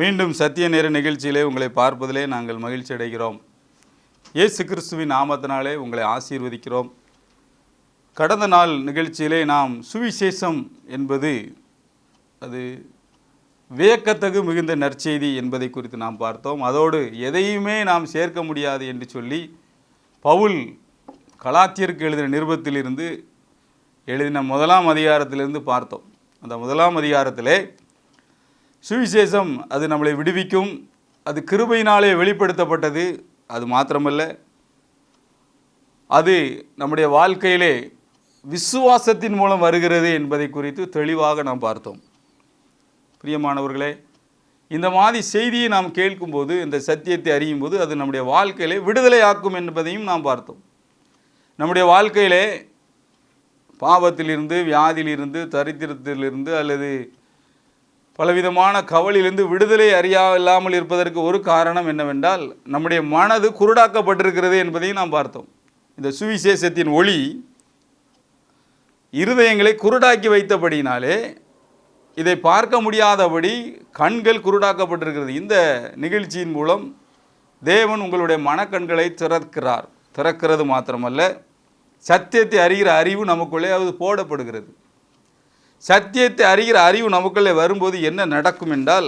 மீண்டும் சத்திய நேர நிகழ்ச்சியிலே உங்களை பார்ப்பதிலே நாங்கள் மகிழ்ச்சி அடைகிறோம். இயேசு கிறிஸ்துவின் நாமத்தினாலே உங்களை ஆசீர்வதிக்கிறோம். கடந்த நாள் நிகழ்ச்சியிலே நாம் சுவிசேஷம் என்பது அது வியக்கத்தகு மிகுந்த நற்செய்தி என்பதை குறித்து நாம் பார்த்தோம். அதோடு எதையுமே நாம் சேர்க்க முடியாது என்று சொல்லி பவுல் கலாத்தியருக்கு எழுதின நிருபத்திலிருந்து எழுதின 1ஆம் அதிகாரத்திலிருந்து பார்த்தோம். அந்த 1ஆம் அதிகாரத்திலே சுவிசேஷம் அது நம்மளை விடுவிக்கும், அது கிருபையினாலே வெளிப்படுத்தப்பட்டது. அது மாத்திரமல்ல, அது நம்முடைய வாழ்க்கையிலே விசுவாசத்தின் மூலம் வருகிறது என்பதை குறித்து தெளிவாக நாம் பார்த்தோம். பிரியமானவர்களே, இந்த மாதிரி செய்தியை நாம் கேட்கும்போது, இந்த சத்தியத்தை அறியும் போது அது நம்முடைய வாழ்க்கையிலே விடுதலை ஆக்கும் என்பதையும் நாம் பார்த்தோம். நம்முடைய வாழ்க்கையிலே பாவத்திலிருந்து, வியாதியிலிருந்து, தரித்திரத்திலிருந்து அல்லது பலவிதமான கவலையிலிருந்து விடுதலை இல்லாமல் இருப்பதற்கு ஒரு காரணம் என்னவென்றால் நம்முடைய மனது குருடாக்கப்பட்டிருக்கிறது என்பதையும் நாம் பார்த்தோம். இந்த சுவிசேஷத்தின் ஒளி இருதயங்களை குருடாக்கி வைத்தபடினாலே இதை பார்க்க முடியாதபடி கண்கள் குருடாக்கப்பட்டிருக்கிறது. இந்த நிகழ்ச்சியின் மூலம் தேவன் உங்களுடைய மனக்கண்களை திறக்கிறது மாத்திரமல்ல, சத்தியத்தை அறிகிற அறிவு நமக்குள்ளே அது போடப்படுகிறது. சத்தியத்தை அறிகிற அறிவு நமக்குள்ளே வரும்போது என்ன நடக்கும் என்றால்,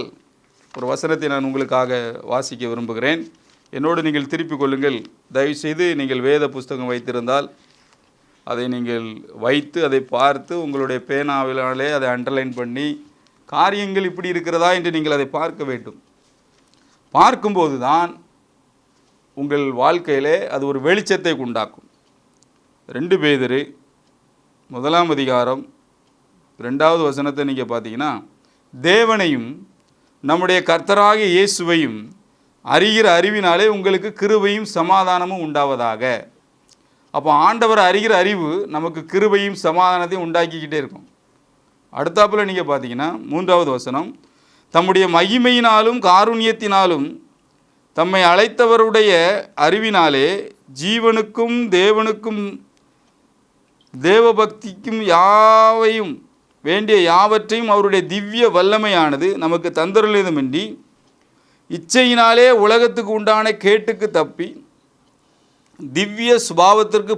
ஒரு வசனத்தை நான் உங்களுக்காக வாசிக்க விரும்புகிறேன். என்னோடு நீங்கள் திருப்பிக் கொள்ளுங்கள். தயவுசெய்து நீங்கள் வேத புஸ்தகம் வைத்திருந்தால் அதை நீங்கள் வைத்து அதை பார்த்து உங்களுடைய பேனாவினாலே அதை அண்டர்லைன் பண்ணி காரியங்கள் இப்படி இருக்கிறதா என்று நீங்கள் அதை பார்க்க வேண்டும். பார்க்கும்போது தான் உங்கள் வாழ்க்கையிலே அது ஒரு வெளிச்சத்தை உண்டாக்கும். 2 பேதுரு 1ஆம் அதிகாரம் 2வது வசனத்தை நீங்கள் பார்த்தீங்கன்னா, தேவனையும் நம்முடைய கர்த்தராகிய இயேசுவையும் அறிகிற அறிவினாலே உங்களுக்கு கிருபையும் சமாதானமும் உண்டாவதாக. அப்போ ஆண்டவர் அறிகிற அறிவு நமக்கு கிருபையும் சமாதானத்தையும் உண்டாக்கிக்கிட்டே இருக்கும். அடுத்தாப்புல நீங்கள் பார்த்தீங்கன்னா 3வது வசனம், தம்முடைய மகிமையினாலும் காருண்யத்தினாலும் தம்மை அழைத்தவருடைய அறிவினாலே ஜீவனுக்கும் தேவனுக்கும் தேவபக்திக்கும் யாவையும் வேண்டிய யாவற்றையும் அவருடைய திவ்ய வல்லமையானது நமக்கு தந்தருளியதுமின்றி இச்சையினாலே உலகத்துக்கு உண்டான கேட்டுக்கு தப்பி திவ்ய சுபாவத்திற்கு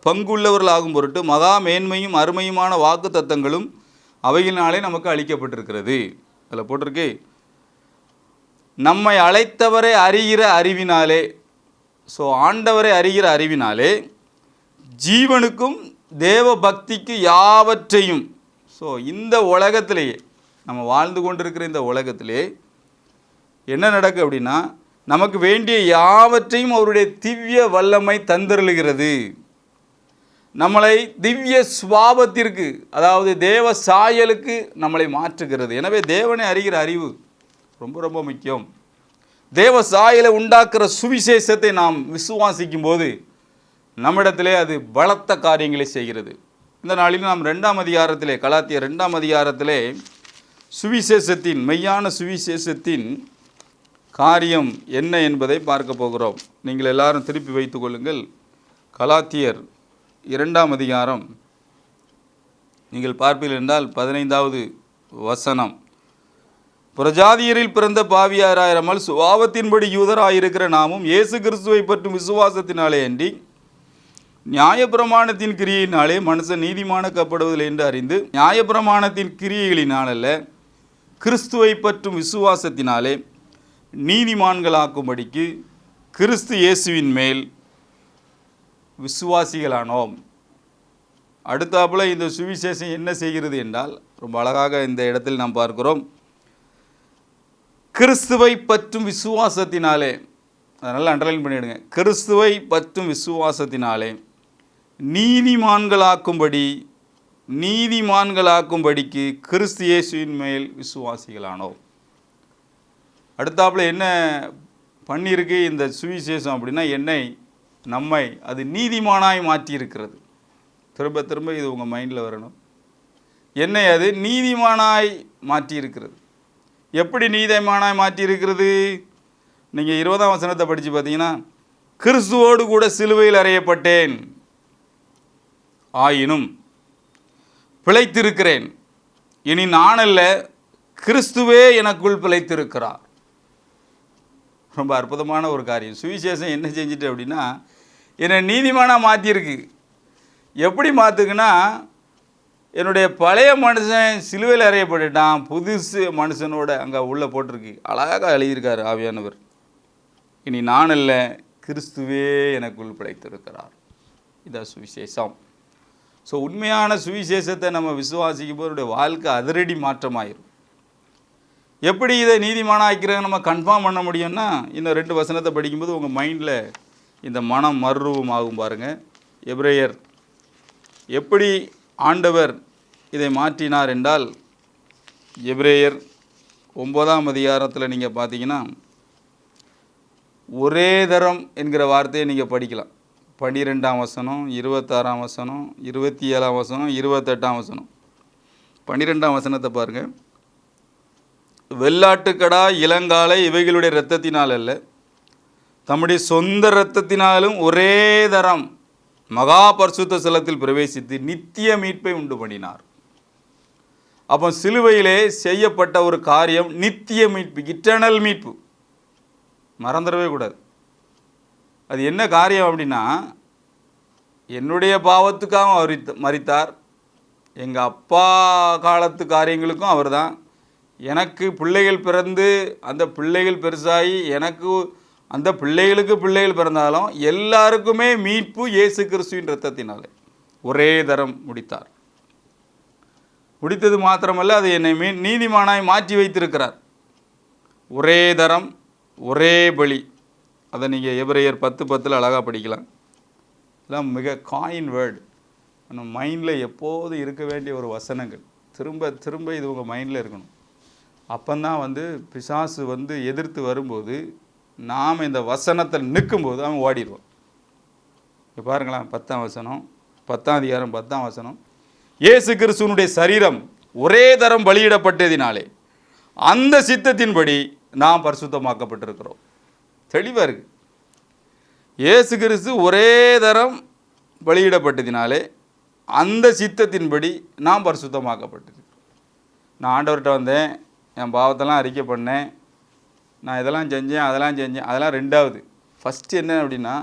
பங்குள்ளவர்களாகும் பொருட்டு மகா மேன்மையும் அருமையுமான வாக்கு தத்தங்களும் அவையினாலே நமக்கு அளிக்கப்பட்டிருக்கிறது. அதில் போட்டிருக்கு, நம்மை அழைத்தவரை அறிகிற அறிவினாலே. ஸோ ஆண்டவரை அறிகிற அறிவினாலே ஜீவனுக்கும் தேவ பக்திக்கு யாவற்றையும். ஸோ இந்த உலகத்திலேயே நம்ம வாழ்ந்து கொண்டிருக்கிற இந்த உலகத்திலே என்ன நடக்கு அப்படின்னா, நமக்கு வேண்டிய யாவற்றையும் அவருடைய திவ்ய வல்லமை தந்தருளுகிறது. நம்மளை திவ்ய சுபாவத்திற்கு, அதாவது தேவ சாயலுக்கு நம்மளை மாற்றுகிறது. எனவே தேவனை அறிகிற அறிவு ரொம்ப ரொம்ப முக்கியம். தேவ சாயலை உண்டாக்குற சுவிசேஷத்தை நாம் விசுவாசிக்கும் போது நம்மிடத்திலே அது பலத்த காரியங்களை செய்கிறது. இந்த நாளில் நாம் 2ஆம் அதிகாரத்திலே, கலாத்தியர் 2ஆம் அதிகாரத்திலே சுவிசேஷத்தின், மெய்யான சுவிசேஷத்தின் காரியம் என்ன என்பதை பார்க்க போகிறோம். நீங்கள் எல்லாரும் திருப்பி வைத்து கொள்ளுங்கள். கலாத்தியர் 2ஆம் அதிகாரம் நீங்கள் பார்ப்பீர்கள் என்றால் 15வது வசனம், புறஜாதியரில் பிறந்த பாவியாராயிராமல் சுபாவத்தின்படி யூதராயிருக்கிற நாமும் இயேசு கிறிஸ்துவை பற்றும் விசுவாசத்தினாலே அன்றி நியாயப்பிரமாணத்தின் கிரியையினாலே மனுஷன் நீதிமானாக்கப்படுவதில்லை என்று அறிந்து, நியாயப்பிரமாணத்தின் கிரியைகளினால் அல்ல, கிறிஸ்துவை பற்றும் விசுவாசத்தினாலே நீதிமான்களாக்கும்படிக்கு கிறிஸ்து இயேசுவின் மேல் விசுவாசிகளானோம். அடுத்தாப்புல இந்த சுவிசேஷம் என்ன செய்கிறது என்றால், ரொம்ப அழகாக இந்த இடத்தில் நாம் பார்க்கிறோம், கிறிஸ்துவை பற்றும் விசுவாசத்தினாலே. அதனால் அண்டர்லைன் பண்ணிவிடுங்க. கிறிஸ்துவை பற்றும் விசுவாசத்தினாலே நீதிமான்களாக்கும்படிக்கு கிறிஸ்து இயேசுவின் மேல் விசுவாசிகளானோம். அடுத்தாப்புல என்ன பண்ணியிருக்கு இந்த சுவிசேஷம் அப்படின்னா, நம்மை அது நீதிமானாய் மாற்றியிருக்கிறது. திரும்ப திரும்ப இது உங்கள் மைண்டில் வரணும். என்னை அது நீதிமானாய் மாற்றியிருக்கிறது. எப்படி நீதிமானாய் மாற்றியிருக்கிறது? நீங்கள் 20ஆம் வசனத்தை படித்து பார்த்தீங்கன்னா, கிறிஸ்துவோடு கூட சிலுவையில் அறையப்பட்டேன், ஆயினும் பிழைத்திருக்கிறேன், இனி நான் அல்ல கிறிஸ்துவே எனக்குள் பிழைத்திருக்கிறார். ரொம்ப அற்புதமான ஒரு காரியம். சுவிசேஷம் என்ன செஞ்சுட்டு அப்படின்னா, என்னை நீதிமானாக மாற்றிருக்கு. எப்படி மாற்றுக்குன்னா, என்னுடைய பழைய மனுஷன் சிலுவையில் அறையப்பட்டுட்டான், புதுசு மனுஷனோட அங்கே உள்ளே போட்டிருக்கு. அழகாக எழுதியிருக்கார் ஆவியானவர். இனி நான் அல்ல, கிறிஸ்துவே எனக்குள் பிழைத்திருக்கிறார். இதான் சுவிசேஷம். ஸோ உண்மையான சுவிசேஷத்தை நம்ம விசுவாசிக்கும் போது வாழ்க்கை அதிரடி மாற்றமாயிரும். எப்படி இதை நீதிமானாக்கிறத நம்ம கன்ஃபார்ம் பண்ண முடியும்னா, இன்னும் 2 வசனத்தை படிக்கும்போது உங்கள் மைண்டில் இந்த மனம் மறுரூபம் ஆகும் பாருங்கள். எபிரேயர் எப்படி ஆண்டவர் இதை மாற்றினார் என்றால், எபிரேயர் 9ஆம் அதிகாரத்தில் நீங்கள் பார்த்தீங்கன்னா, ஒரே தரம் என்கிற வார்த்தையை நீங்கள் படிக்கலாம். 12ஆம் வசனம், 26ஆம் வசனம், 27ஆம் வசனம், 28ஆம் வசனம். 12ஆம் வசனத்தை பாருங்கள். வெள்ளாட்டுக்கடா இளங்காலை இவைகளுடைய இரத்தத்தினால் அல்ல, தம்முடைய சொந்த இரத்தத்தினாலும் ஒரே தரம் மகா பரிசுத்த ஸ்தலத்தில் பிரவேசித்து நித்திய மீட்பை உண்டு பண்ணினார். அப்போ சிலுவையிலே செய்யப்பட்ட ஒரு காரியம் நித்திய மீட்பு, இட்டர்னல் மீட்பு. மறந்துடவே கூடாது. அது என்ன காரியம் அப்படின்னா, என்னுடைய பாவத்துக்காக அவர் மரித்தார். எங்கள் அப்பா காலத்து காரியங்களுக்கும் அவர் தான். எனக்கு பிள்ளைகள் பிறந்து அந்த பிள்ளைகள் பெருசாகி எனக்கு அந்த பிள்ளைகளுக்கு பிள்ளைகள் பிறந்தாலும் எல்லாருக்குமே மீட்பு இயேசு கிறிஸ்துவின் இரத்தத்தினாலே ஒரே தரம் முடித்தார். முடித்தது மாத்திரமல்ல, அது என்னை நீதிமானாய் மாற்றி வைத்திருக்கிறார். ஒரே தரம், ஒரே பலி. அதை நீங்கள் எபிரேயர் 10:10 அழகாக படிக்கலாம். இதெல்லாம் மிக காயின் வேர்டு. நம்ம மைண்டில் எப்போதும் இருக்க வேண்டிய ஒரு வசனங்கள். திரும்ப திரும்ப இது உங்கள் மைண்டில் இருக்கணும். அப்போந்தான் பிசாசு எதிர்த்து வரும்போது நாம் இந்த வசனத்தில் நிற்கும்போது அவன் ஓடிடுவான். இப்போ பாருங்களேன், 10ஆம் வசனம், 10ஆம் அதிகாரம் 10ஆம் வசனம். இயேசு கிறிஸ்துவனுடைய சரீரம் ஒரே தரம் பலியிடப்பட்டதினாலே அந்த சித்தத்தின்படி நாம் பரிசுத்தமாக்கப்பட்டிருக்கிறோம். தெளிவாக இருக்குது. இயேசு கிறிஸ்து ஒரே தரம் பலியிடப்பட்டதினாலே அந்த சித்தத்தின்படி நாம் பரிசுத்தமாக்கப்பட்டிருக்கிறோம். நான் ஆண்டவர்கிட்ட வந்தேன், என் பாவத்தெல்லாம் அறிக்கை பண்ணேன், நான் இதெல்லாம் செஞ்சேன், அதெல்லாம் 2வது. ஃபஸ்ட்டு என்ன அப்படின்னா,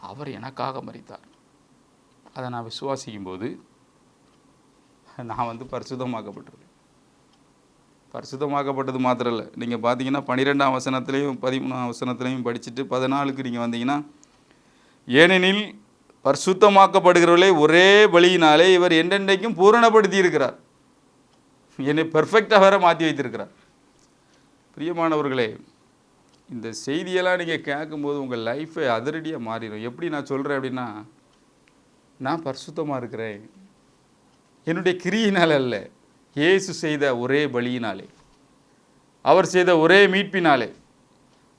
அவர் எனக்காக மரித்தார். அதை நான் விசுவாசிக்கும் போது நான் பரிசுத்தமாக்கப்பட்டிருக்கேன். பரிசுத்தமாக்கப்பட்டது மாத்திரம் இல்லை, நீங்கள் பார்த்தீங்கன்னா 12ஆம் வசனத்துலேயும் 13ஆம் வசனத்துலேயும் படிச்சுட்டு 14க்கு நீங்கள் வந்தீங்கன்னா, ஏனெனில் பரிசுத்தமாக்கப்படுகிறவர்களே ஒரே பலியினாலே இவர் என்றென்றைக்கும் பூரணப்படுத்தி இருக்கிறார். என்னை பெர்ஃபெக்டாக வேற மாற்றி வைத்திருக்கிறார். பிரியமானவர்களே, இந்த செய்தியெல்லாம் நீங்கள் கேட்கும்போது உங்கள் லைஃபை அதிரடியாக மாறிடும். எப்படி நான் சொல்கிறேன் அப்படின்னா, நான் பரிசுத்தமாக இருக்கிறேன் என்னுடைய கிரியினால் அல்ல, இயேசு செய்த ஒரே பலியினாலே, அவர் செய்த ஒரே மீட்பினாலே,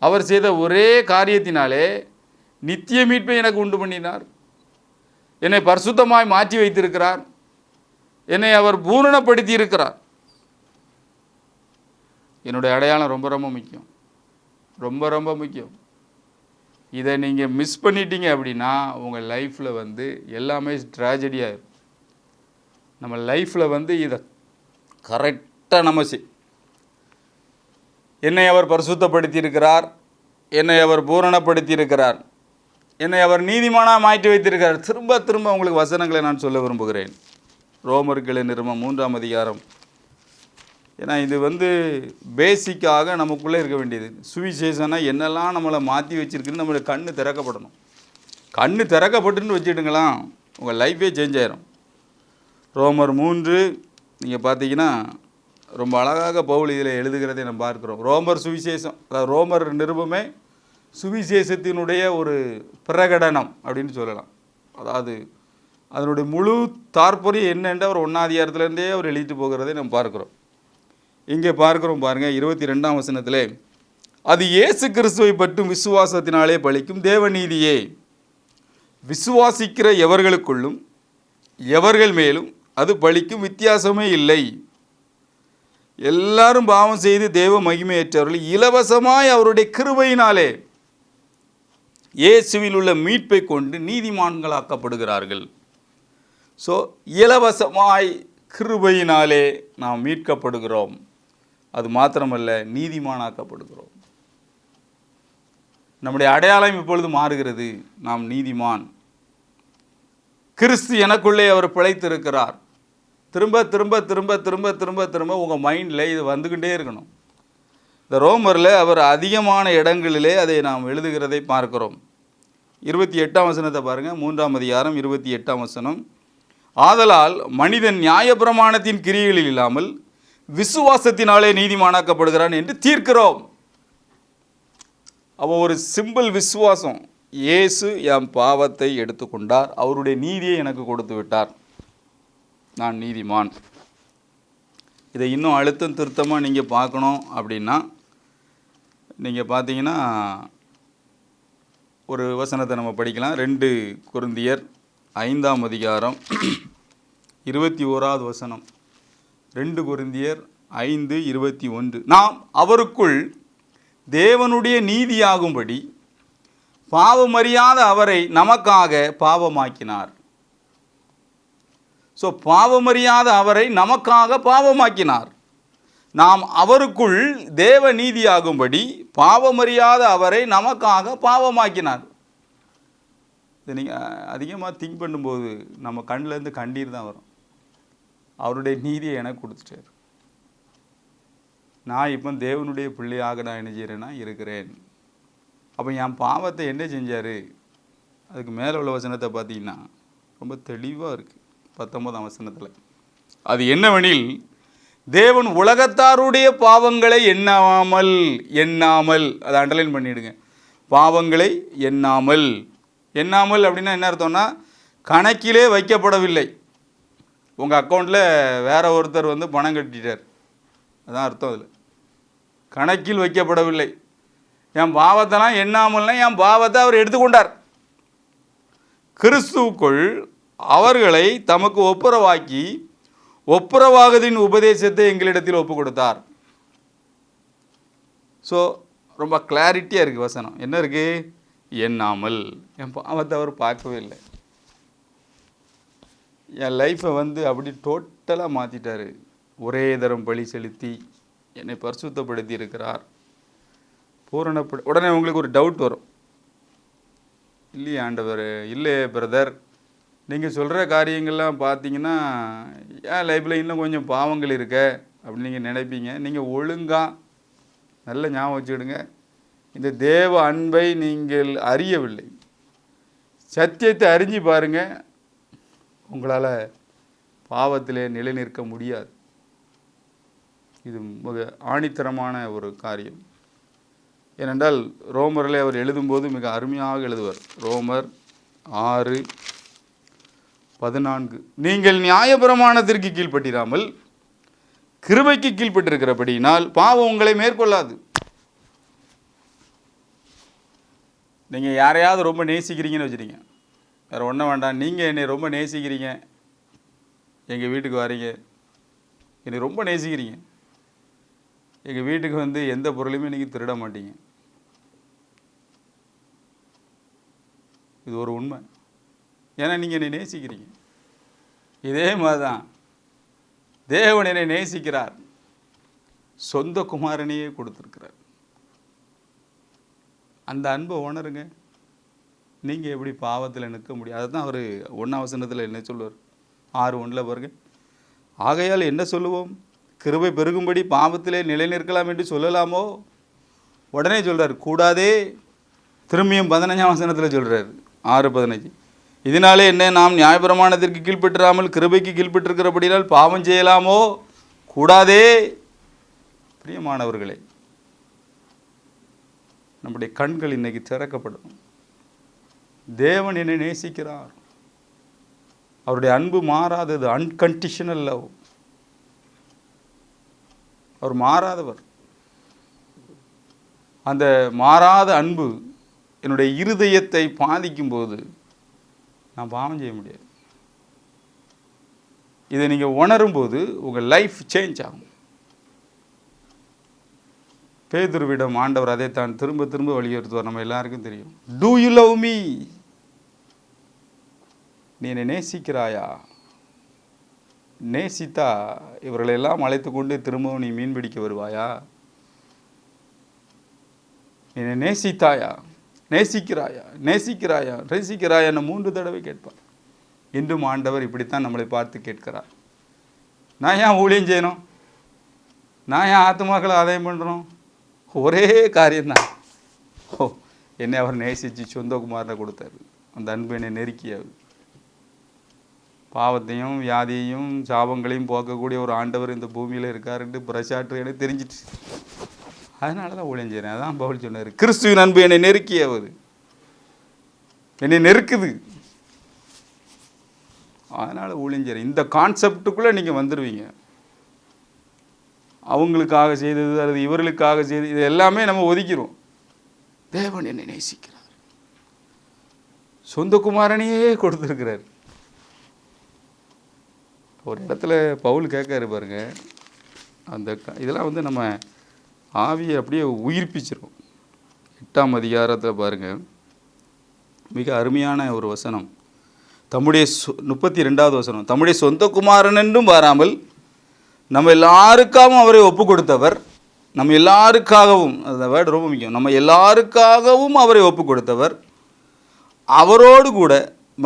அவர் செய்த ஒரே காரியத்தினாலே நித்திய மீட்பை எனக்கு உண்டு பண்ணினார். என்னை பரிசுத்தமாய் மாற்றி வைத்திருக்கிறார். என்னை அவர் பூரணப்படுத்தி இருக்கிறார். என்னுடைய அடையாளம் ரொம்ப ரொம்ப முக்கியம், ரொம்ப ரொம்ப முக்கியம். இதை நீங்கள் மிஸ் பண்ணிட்டீங்க அப்படின்னா உங்கள் லைஃப்பில் எல்லாமே ட்ராஜடியாகிடும். நம்ம லைஃப்பில் இதை கரெக்டாக நம்ம என்னை அவர் பரிசுத்தப்படுத்தி இருக்கிறார், என்னை அவர் பூரணப்படுத்தி இருக்கிறார், என்னை அவர் நீதிமானாக மாற்றி வைத்திருக்கிறார். திரும்ப திரும்ப உங்களுக்கு வசனங்களை நான் சொல்ல விரும்புகிறேன். ரோமர்கள் நிருபம் 3ஆம் அதிகாரம். ஏன்னா இது பேசிக்காக நமக்குள்ளே இருக்க வேண்டியது. சுவிசேஷனா என்னெல்லாம் நம்மளை மாற்றி வச்சுருக்குன்னு நம்மளுடைய கண்ணு திறக்கப்படணும். கண்ணு திறக்கப்பட்டுன்னு வச்சுட்டுங்களாம் உங்கள் லைஃபே சேஞ்ச் ஆயிரும். ரோமர் 3 நீங்கள் பார்த்தீங்கன்னா ரொம்ப அழகாக பவுல் இதில் எழுதுகிறதை நம்ம பார்க்குறோம். ரோமர் சுவிசேஷம், அதாவது ரோமர் நிருபமே சுவிசேஷத்தினுடைய ஒரு பிரகடனம் அப்படின்னு சொல்லலாம். அதாவது அதனுடைய முழு தாற்பயம் என்னென்று அவர் 1ஆம் அதிகாரத்துலேருந்தே அவர் எழுதிட்டு போகிறதை நம்ம பார்க்குறோம். இங்கே பார்க்குறோம் பாருங்கள், 22ஆம் வசனத்திலே, அது இயேசு கிறிஸ்துவை பற்றும் விசுவாசத்தினாலே பலிக்கும் தேவநீதியே, விசுவாசிக்கிற எவர்களுக்குள்ளும் எவர்கள் மேலும் அது பலிக்கும் வித்தியாசமே இல்லை. எல்லாரும் பாவம் செய்து தேவ மகிமையற்றவர்கள் இலவசமாய் அவருடைய கிருபையினாலே இயேசுவில் உள்ள மீட்பை கொண்டு நீதிமான்களாக்கப்படுகிறார்கள். ஸோ இலவசமாய் கிருபையினாலே நாம் மீட்கப்படுகிறோம். அது மாத்திரமல்ல, நீதிமானாக்கப்படுகிறோம். நம்முடைய அடையாளம் இப்பொழுது மாறுகிறது. நாம் நீதிமான். கிறிஸ்து எனக்குள்ளே அவர் பிழைத்திருக்கிறார். திரும்ப திரும்ப திரும்ப திரும்ப திரும்ப திரும்ப உங்கள் மைண்டில் இது வந்துக்கிட்டே இருக்கணும். இந்த ரோமரில் அவர் அதிகமான இடங்களிலே அதை நாம் எழுதுகிறதை பார்க்கிறோம். 28ஆம் வசனத்தை பாருங்கள். 3ஆம் அதிகாரம் 28ஆம் வசனம். ஆதலால் மனிதன் நியாயப்பிரமாணத்தின் கிரியைகளில் இல்லாமல் விசுவாசத்தினாலே நீதிமானாக்கப்படுகிறான் என்று தீர்க்கிறோம். அவன் ஒரு சிம்பிள் விசுவாசம். இயேசு என் பாவத்தை எடுத்துக்கொண்டார், அவருடைய நீதியை எனக்கு கொடுத்து விட்டார், நான் நீதிமான். இதை இன்னும் அழுத்தம் திருத்தமாக நீங்கள் பார்க்கணும் அப்படின்னா, நீங்கள் பார்த்தீங்கன்னா ஒரு வசனத்தை நம்ம படிக்கலாம். 2 கொரிந்தியர் 5ஆம் அதிகாரம் 21வது வசனம். 2 கொரிந்தியர் 5:21. நாம் அவருக்குள் தேவனுடைய நீதியாகும்படி பாவமறியாத அவரை நமக்காக பாவமாக்கினார். ஸோ பாவமறியாத அவரை நமக்காக பாவமாக்கினார். நாம் அவருக்குள் தேவ நீதியாகும்படி பாவமறியாத அவரை நமக்காக பாவமாக்கினார். இது நீங்கள் அதிகமாக திங்க் பண்ணும்போது நம்ம கண்ணிலேருந்து கண்ணீர் தான் வரும். அவருடைய நீதியை எனக்கு கொடுத்துட்டார். நான் இப்போ தேவனுடைய பிள்ளையாக நான் என்ன செய்கிறேன்னா இருக்கிறேன். அப்போ என் பாவத்தை என்ன செஞ்சார்? அதுக்கு மேலே உள்ள வசனத்தை பார்த்தீங்கன்னா ரொம்ப தெளிவாக இருக்குது. 19ஆம் வசனத்தில் அது என்னவெனில், தேவன் உலகத்தாருடைய பாவங்களை எண்ணாமல் அதை அண்டர்லைன் பண்ணிவிடுங்க. பாவங்களை எண்ணாமல் அப்படின்னா என்ன அர்த்தம்னா, கணக்கிலே வைக்கப்படவில்லை. உங்கள் அக்கௌண்ட்டில் வேற ஒருத்தர் வந்து பணம் கட்டிட்டார், அதான் அர்த்தம். அதில் கணக்கில் வைக்கப்படவில்லை. என் பாவத்தெல்லாம் எண்ணாமல்னா என் பாவத்தை அவர் எடுத்துக்கொண்டார். கிறிஸ்துவுக்குள் அவர்களை தமக்கு ஒப்புரவாக்கி ஒப்புரவாகுதின் உபதேசத்தை எங்களிடத்தில் ஒப்பு கொடுத்தார். ஸோ ரொம்ப கிளாரிட்டியாக இருக்குது வசனம். என்ன இருக்குது? எண்ணாமல். என் பாவத்தை அவர் பார்க்கவே இல்லை. என் லைஃப்பை வந்து அப்படி டோட்டலாக மாற்றிட்டார். ஒரே தரம் பலி செலுத்தி என்னை பரிசுத்தப்படுத்தி இருக்கிறார். உடனே உங்களுக்கு ஒரு டவுட் வரும். இல்லையே ஆண்டவர், இல்லையே பிரதர், நீங்கள் சொல்கிற காரியங்கள்லாம் பார்த்தீங்கன்னா ஏன் லைஃப்பில் இன்னும் கொஞ்சம் பாவங்கள் இருக்க அப்படின்னு நீங்கள் நினைப்பீங்க. நீங்கள் ஒழுங்காக நல்ல ஞாபகம் வச்சுக்கிடுங்க, இந்த தேவ அன்பை நீங்கள் அறியவில்லை. சத்தியத்தை அறிஞ்சு பாருங்கள், உங்களால் பாவத்திலே நிலை நிற்க முடியாது. இது மிக ஆணித்தரமான ஒரு காரியம். ஏனென்றால் ரோமரில் அவர் எழுதும்போது மிக அருமையாக எழுதுவார். ரோமர் 6:14. நீங்கள் நியாயப்பிரமாணத்திற்கு கீழ்ப்பட்டிராமல் கிருபைக்கு கீழ்ப்பட்டிருக்கிறபடியினால் பாவம் உங்களை மேற்கொள்ளாது. நீங்கள் யாரையாவது ரொம்ப நேசிக்கிறீங்கன்னு வச்சுருங்க, வேறு ஒன்றும் வேண்டாம், நீங்கள் என்னை ரொம்ப நேசிக்கிறீங்க, எங்கள் வீட்டுக்கு வரீங்க, என்னை ரொம்ப நேசிக்கிறீங்க, எங்கள் வீட்டுக்கு வந்து எந்த பொருளையுமே நீங்கள் திருட மாட்டீங்க. இது ஒரு உண்மை. ஏன்னா நீங்கள் என்னை நேசிக்கிறீங்க. இதே மாதிரி தான் தேவன் என்னை நேசிக்கிறார், சொந்த குமாரனையே கொடுத்துருக்கிறார். அந்த அன்பை உணருங்க. நீங்கள் எப்படி பாவத்தில் நிற்க முடியும்? அதுதான் அவர் 1ஆம் வசனத்தில் என்ன சொல்லுவார்? 6:1 பாருங்க. ஆகையால் என்ன சொல்லுவோம்? கிருபை பெருகும்படி பாவத்திலே நிலை நிற்கலாம் என்று சொல்லலாமோ? உடனே சொல்கிறார் கூடாதே. திரும்பியும் 15ஆம் வசனத்தில் சொல்கிறார் 6:15. இதனாலே என்ன, நாம் நியாயப்பிரமாணத்திற்கு கீழ்ப்பெற்றாமல் கிருபைக்கு கீழ்ப்பெற்றிருக்கிறபடியால் பாவம் செய்யலாமோ? கூடாதே. பிரியமானவர்களே, நம்முடைய கண்கள் இன்னைக்கு திறக்கப்படும். தேவன் என்னை நேசிக்கிறார். அவருடைய அன்பு மாறாதது, அன்கண்டிஷனல் லவ். அவர் மாறாதவர். அந்த மாறாத அன்பு என்னுடைய இருதயத்தை பாதிக்கும்போது நான் பாவம் செய்ய முடியாது. இதை நீங்கள் உணரும்போது உங்கள் லைஃப் சேஞ்ச் ஆகும். பேதுருவிடம் ஆண்டவர் அதைத்தான் திரும்ப திரும்ப வலியுறுத்துவார். நம்ம எல்லாருக்கும் தெரியும். Do you love me? நீ என்னை நேசிக்கிறாயா? நேசித்தா இவர்களெல்லாம் அழைத்து கொண்டு திரும்பவும் நீ மீன் பிடிக்க வருவாயா? என்னை நேசித்தாயா, நேசிக்கிறாயா, நேசிக்கிறாயா, நேசிக்கிறாயா என்ன 3 தடவை கேட்பார். இன்றும் ஆண்டவர் இப்படித்தான் நம்மளை பார்த்து கேட்கிறார். நான் ஏன் ஊழியம் செய்யணும், நான் ஏன் ஆத்துமாக்களை ஆதாயம் பண்ணுறோம்? ஒரே காரியம்தான். என்னை அவர் நேசித்து சொந்த குமாரனை கொடுத்தாரு. அந்த அன்பு என்னை நெருக்கியது. பாவத்தையும் வியாதியையும் சாபங்களையும் போக்கக்கூடிய ஒரு ஆண்டவர் இந்த பூமியில் இருக்காருன்னு பிரசாற்று எனக்கு தெரிஞ்சிட்டு, அதனால தான் ஊழியம் செய்கிறேன். அதான் பவுல் சொன்னார், கிறிஸ்துவின் அன்பு என்னை நெருக்கியது, என்னை நெருக்குது, அதனால் ஊழியம் செய்கிறேன். இந்த கான்செப்டுக்குள்ளே நீங்கள் வந்துடுவீங்க. அவங்களுக்காக செய்தது அல்லது இவர்களுக்காக செய்தது இது எல்லாமே நம்ம ஒதுக்கிறோம். தேவன் என்னை நேசிக்கிறார், சொந்த குமாரனையே கொடுத்துருக்கிறார். ஒரு இடத்துல பவுல் கேட்காரு பாருங்க, அந்த இதெல்லாம் நம்ம ஆவியை அப்படியே உயிர்ப்பிச்சிரும். 8ஆம் அதிகாரத்தில் பாருங்கள், மிக அருமையான ஒரு வசனம். தம்முடைய 32வது வசனம், தம்முடைய சொந்த குமாரன் என்றும் பாராமல் நம்ம எல்லாருக்காகவும் அவரை ஒப்பு கொடுத்தவர், நம்ம எல்லாருக்காகவும், அந்த வேர்டு ரொம்ப முக்கியம், நம்ம எல்லாருக்காகவும் அவரை ஒப்பு கொடுத்தவர், அவரோடு கூட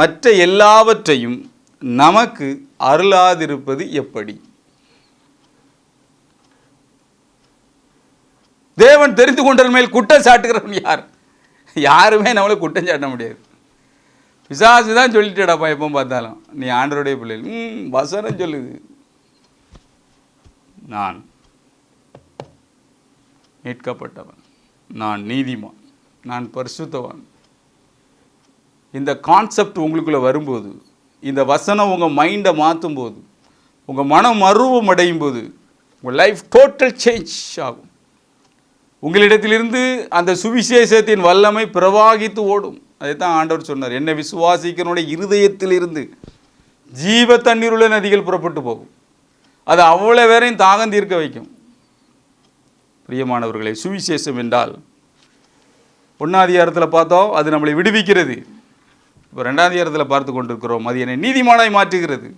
மற்ற எல்லாவற்றையும் நமக்கு அருளாதிருப்பது எப்படி? தேவன் தெரிந்து கொண்ட மேல் குற்றம் சாட்டுகிறவன் யார்? யாருமே நம்மளை குற்றம் சாட்ட முடியாது. பிசாசு தான் சொல்லிட்டேடாப்பா, எப்போ பார்த்தாலும் நீ ஆண்டவருடைய பிள்ளைகள். வசனம் சொல்லுது, நான் மீட்கப்பட்டவன், நான் நீதிமான், நான் பரிசுத்தவான். இந்த கான்செப்ட் உங்களுக்குள்ளே வரும்போது, இந்த வசனம் உங்கள் மைண்டை மாற்றும் போது, உங்கள் மனம் மருவம் அடையும் போது, உங்கள் லைஃப் டோட்டல் சேஞ்ச் ஆகும். உங்களிடத்திலிருந்து அந்த சுவிசேஷத்தின் வல்லமை பிரவாகித்து ஓடும். அதைத்தான் ஆண்டவர் சொன்னார், என்னை விசுவாசிக்கிறனுடைய இருதயத்திலிருந்து ஜீவ தண்ணீருள்ள நதிகள் புறப்பட்டு போகும். அது அவ்வளோ வேறையும் தாகம் தீர்க்க வைக்கும். பிரியமானவர்களே, சுவிசேஷம் என்றால் 1ஆம் அதிகாரத்தில் பார்த்தோம், அது நம்மளை விடுவிக்கிறது. இப்போ 2ஆம் அதிகாரத்தில் பார்த்து கொண்டிருக்கிறோம், அது என்னை நீதிமானாய் மாற்றுகிறது.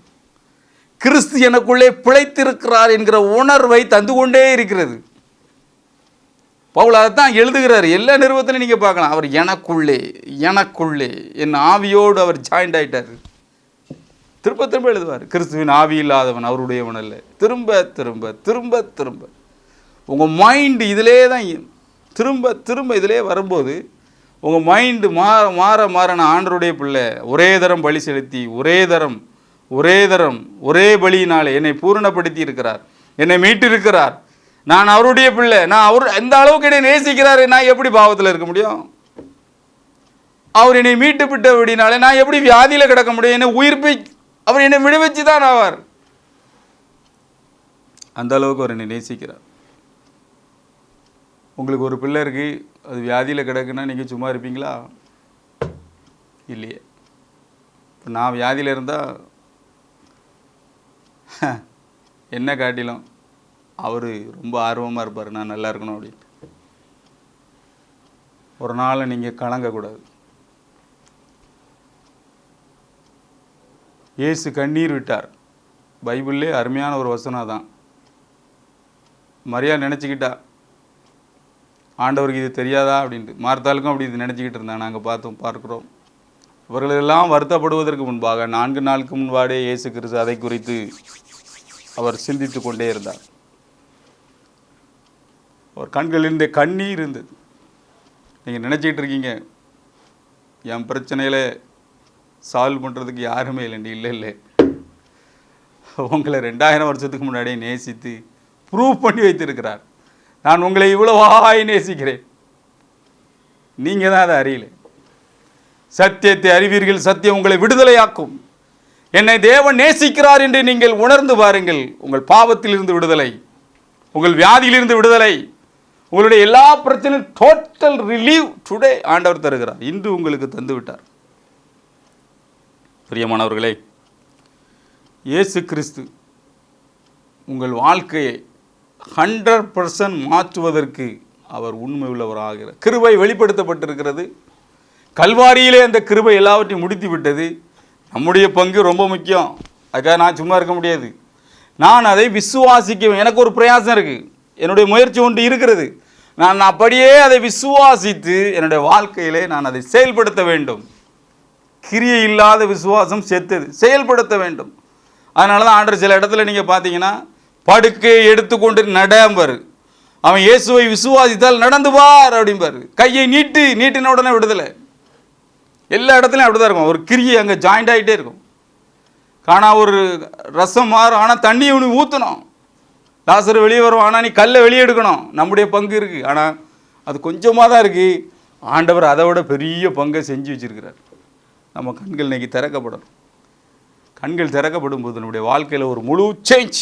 கிறிஸ்து எனக்குள்ளே பிழைத்திருக்கிறார் என்கிற உணர்வை தந்து கொண்டே இருக்கிறது. பவுல் அதைத்தான் எழுதுகிறார். எல்லா நிறுவனத்திலையும் நீங்கள் பார்க்கலாம், அவர் எனக்குள்ளே என் ஆவியோடு அவர் ஜாயிண்ட் ஆகிட்டார். திரும்ப திரும்ப எழுதுவார், கிறிஸ்துவின் ஆவி இல்லாதவன் அவருடையவன் அல்ல. திரும்ப திரும்ப திரும்ப திரும்ப உங்கள் மைண்டு இதிலே தான் திரும்ப திரும்ப இதிலே வரும்போது உங்கள் மைண்டு மாற நான் ஆண்டவருடைய பிள்ளை, ஒரே தரம் பலி செலுத்தி ஒரே பலியினாலே என்னை பூரணப்படுத்தி இருக்கிறார், என்னை மீட்டிருக்கிறார். நான் அவருடைய பிள்ளை, நான் அவர் எந்த அளவுக்கு என்னை நேசிக்கிறார், நான் எப்படி பாவத்தில் இருக்க முடியும்? அவர் என்னை மீட்டு விட்டபடினாலே நான் எப்படி வியாதியில் கிடக்க முடியும்? என்னை உயிர்ப்பை அவர் என்னை விடுவிச்சு தான் ஆவார். அந்த அளவுக்கு அவர் என்னை நேசிக்கிறார். உங்களுக்கு ஒரு பிள்ளை இருக்கு, அது வியாதியில் கிடக்குன்னா நீங்கள் சும்மா இருப்பீங்களா? இல்லையே. இப்போ நான் வியாதியில் இருந்தால் என்ன காட்டிலும் அவர் ரொம்ப ஆர்வமாக இருப்பார், நான் நல்லா இருக்கணும் அப்படின்ட்டு. ஒரு நாள் நீங்கள் கலங்கக்கூடாது. இயேசு கண்ணீர் விட்டார். பைபிள்லே அருமையான ஒரு வசனம் தான். மரியா நினச்சிக்கிட்டா ஆண்டவருக்கு இது தெரியாதா அப்படின்ட்டு. மார்த்தாளுக்கும் அப்படி இது நினச்சிக்கிட்டு இருந்தாங்க. நாங்கள் பார்க்குறோம். இவர்களெல்லாம் வருத்தப்படுவதற்கு முன்பாக 4 நாளுக்கு முன்பாடே இயேசு கிறிஸ்து அதை குறித்து அவர் சிந்தித்து கொண்டே இருந்தார். அவர் கண்களிலிருந்து கண்ணீர் இருந்தது. நீங்கள் நினச்சிக்கிட்டு இருக்கீங்க என் பிரச்சனையில் சால்வ் பண்ணுறதுக்கு யாருமே இல்லைண்டி. இல்லை, உங்களை 2000 வருஷத்துக்கு முன்னாடியே நேசித்து ப்ரூவ் பண்ணி வைத்திருக்கிறார். நான் உங்களை இவ்வளவாய் நேசிக்கிறேன், நீங்கள் தான் அதை அறியல. சத்தியத்தை அறிவீர்கள், சத்தியம் உங்களை விடுதலையாக்கும். என்னை தேவன் நேசிக்கிறார் என்று நீங்கள் உணர்ந்து பாருங்கள். உங்கள் பாவத்திலிருந்து விடுதலை, உங்கள் வியாதியிலிருந்து விடுதலை, உங்களுடைய எல்லா பிரச்சனையும் டோட்டல் ரிலீவ் டுடே ஆண்டவர் தருகிறார். இன்று உங்களுக்கு தந்து விட்டார். பிரியமானவர்களே, இயேசு கிறிஸ்து உங்கள் வாழ்க்கையை 100% மாற்றுவதற்கு அவர் உண்மை உள்ளவராகிறார். கிருபை வெளிப்படுத்தப்பட்டிருக்கிறது. கல்வாரியிலே அந்த கிருபை எல்லாவற்றையும் முடித்து விட்டது. நம்முடைய பங்கு ரொம்ப முக்கியம். அதுக்காக நான் சும்மா இருக்க முடியாது. நான் அதை விசுவாசிக்க, எனக்கு ஒரு பிரயாசம் இருக்குது, என்னுடைய முயற்சி ஒன்று இருக்கிறது. நான் அப்படியே அதை விசுவாசித்து என்னுடைய வாழ்க்கையிலே நான் அதை செயல்படுத்த வேண்டும். கிரியை இல்லாத விசுவாசம் செத்தது, செயல்படுத்த வேண்டும். அதனால தான் ஆண்டவர் சில இடத்துல நீங்கள் பார்த்தீங்கன்னா படுக்கையை எடுத்துக்கொண்டு நடம்பார். அவன் இயேசுவை விசுவாசித்தால் நடந்து பார் அப்படிம்பார். கையை நீட்டின உடனே விடுதலை. எல்லா இடத்துலையும் அப்படி தான் இருக்கும். ஒரு கிரியை அங்கே ஜாயிண்ட் ஆகிட்டே இருக்கும். காணா ஒரு ரசம் மாறும், ஆனால் தண்ணியை உனக்கு ஊற்றணும். லாசர் வெளியே வரும், ஆனால் நீ கல்லை வெளியே எடுக்கணும். நம்முடைய பங்கு இருக்குது, ஆனால் அது கொஞ்சமாக தான் இருக்குது. ஆண்டவர் அதை விட பெரிய பங்கை செஞ்சு வச்சுருக்கிறார். நம்ம கண்கள் இன்றைக்கி திறக்கப்படணும். கண்கள் திறக்கப்படும் போது நம்முடைய வாழ்க்கையில் ஒரு முழு சேஞ்ச்.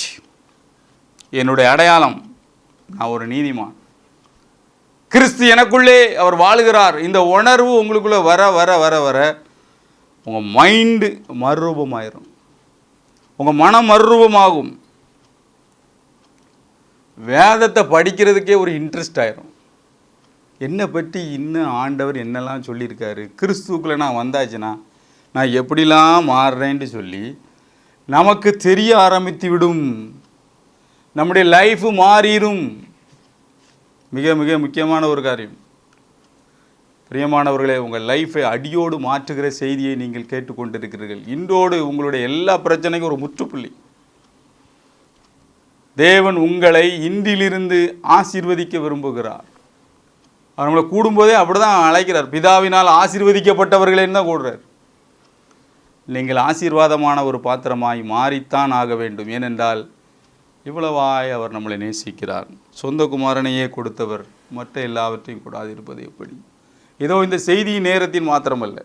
என்னுடைய அடையாளம், நான் ஒரு நீதிமான், கிறிஸ்து எனக்குள்ளே அவர் வாழுகிறார். இந்த உணர்வு உங்களுக்குள்ளே வர வர வர வர உங்கள் மைண்டு மறுரூபமாயிரும், உங்கள் மனம் மறுரூபமாகும். வேதத்தை படிக்கிறதுக்கே ஒரு இன்ட்ரெஸ்ட் ஆயிரும். என்னை பற்றி இன்னும் ஆண்டவர் என்னெல்லாம் சொல்லியிருக்காரு, கிறிஸ்துவுக்குள்ளே நான் வந்தாச்சுன்னா நான் எப்படிலாம் மாறுறேன்ட்டு சொல்லி நமக்கு தெரிய ஆரம்பித்து விடும். நம்முடைய லைஃபு மாறிடும். மிக மிக முக்கியமான ஒரு காரியம். பிரியமானவர்களே, உங்கள் லைஃபை அடியோடு மாற்றுகிற செய்தியை நீங்கள் கேட்டுக்கொண்டிருக்கிறீர்கள். இன்றோடு உங்களுடைய எல்லா பிரச்சனைக்கும் ஒரு முற்றுப்புள்ளி. தேவன் உங்களை இன்றிலிருந்து ஆசீர்வதிக்க விரும்புகிறார். அவர் நம்மளை கூடும்போதே அப்படி தான் அழைக்கிறார். பிதாவினால் ஆசீர்வதிக்கப்பட்டவர்களேன்னு தான் கூடுறார். நீங்கள் ஆசீர்வாதமான ஒரு பாத்திரமாய் மாறித்தான் ஆக வேண்டும். ஏனென்றால் இவ்வளவாய் அவர் நம்மளை நேசிக்கிறார். சொந்த குமாரனையே கொடுத்தவர் மற்ற எல்லாவற்றையும் கூடாது இருப்பது எப்படி? ஏதோ இந்த செய்தி நேரத்தின் மாத்திரமல்ல,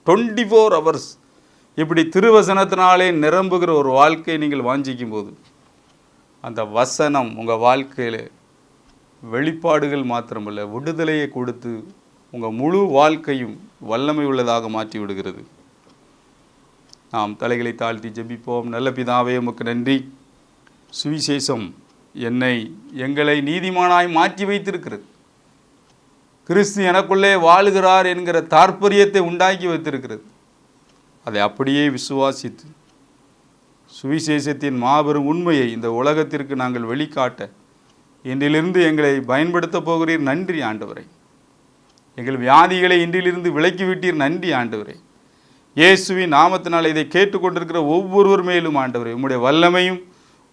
24 hours இப்படி திருவசனத்தினாலே நிரம்புகிற ஒரு வாழ்க்கையை நீங்கள் வாஞ்சிக்கும் போது அந்த வசனம் உங்கள் வாழ்க்கையில் வெளிப்பாடுகள் மாத்திரமல்ல, விடுதலையை கொடுத்து உங்கள் முழு வாழ்க்கையும் வல்லமை உள்ளதாக மாற்றி விடுகிறது. நாம் தலைகளை தாழ்த்தி ஜெபிப்போம். நல்ல பிதாவே, உமக்கு நன்றி. சுவிசேஷம் எங்களை நீதிமானாய் மாற்றி வைத்திருக்கிறது. கிறிஸ்து எனக்குள்ளே வாழுகிறார் என்கிற தாற்பயத்தை உண்டாக்கி வைத்திருக்கிறது. அதை அப்படியே விசுவாசித்து சுவிசேஷத்தின் மாபெரும் உண்மையை இந்த உலகத்திற்கு நாங்கள் வெளிக்காட்ட இன்றிலிருந்து எங்களை பயன்படுத்த போகிறீர். நன்றி ஆண்டவரே. எங்கள் வியாதிகளை இன்றிலிருந்து விலக்கிவிட்டீர். நன்றி ஆண்டவரே. இயேசுவின் நாமத்தினால் இதை கேட்டுக்கொண்டிருக்கிற ஒவ்வொருவர் மேலும் ஆண்டவரே உம்முடைய வல்லமையும்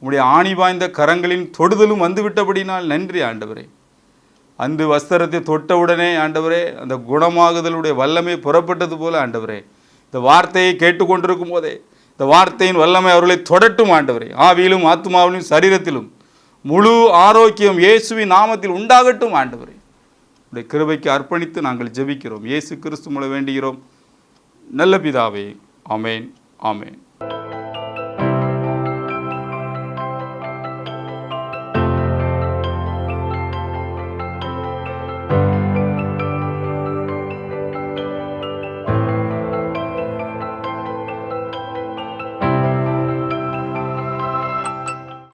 உம்முடைய ஆணி வாய்ந்த கரங்களின் தொடுதலும் வந்துவிட்டபடினால் நன்றி ஆண்டவரே. அந்த வஸ்திரத்தை தொட்டவுடனே ஆண்டவரே அந்த குணமாகுதலுடைய வல்லமை புறப்பட்டது போல ஆண்டவரே, இந்த வார்த்தையை கேட்டுக்கொண்டிருக்கும் போதே இந்த வார்த்தையின் வல்லமை அவர்களை தொடட்டும் ஆண்டவரே. ஆவியிலும் ஆத்மாவிலும் சரீரத்திலும் முழு ஆரோக்கியம் இயேசுவின் நாமத்தில் உண்டாகட்டும் ஆண்டவரே. உடைய கிருபைக்கு அர்ப்பணித்து நாங்கள் ஜெபிக்கிறோம். இயேசு கிறிஸ்து மூலம் வேண்டுகிறோம் நல்ல பிதாவே. ஆமேன், ஆமேன்.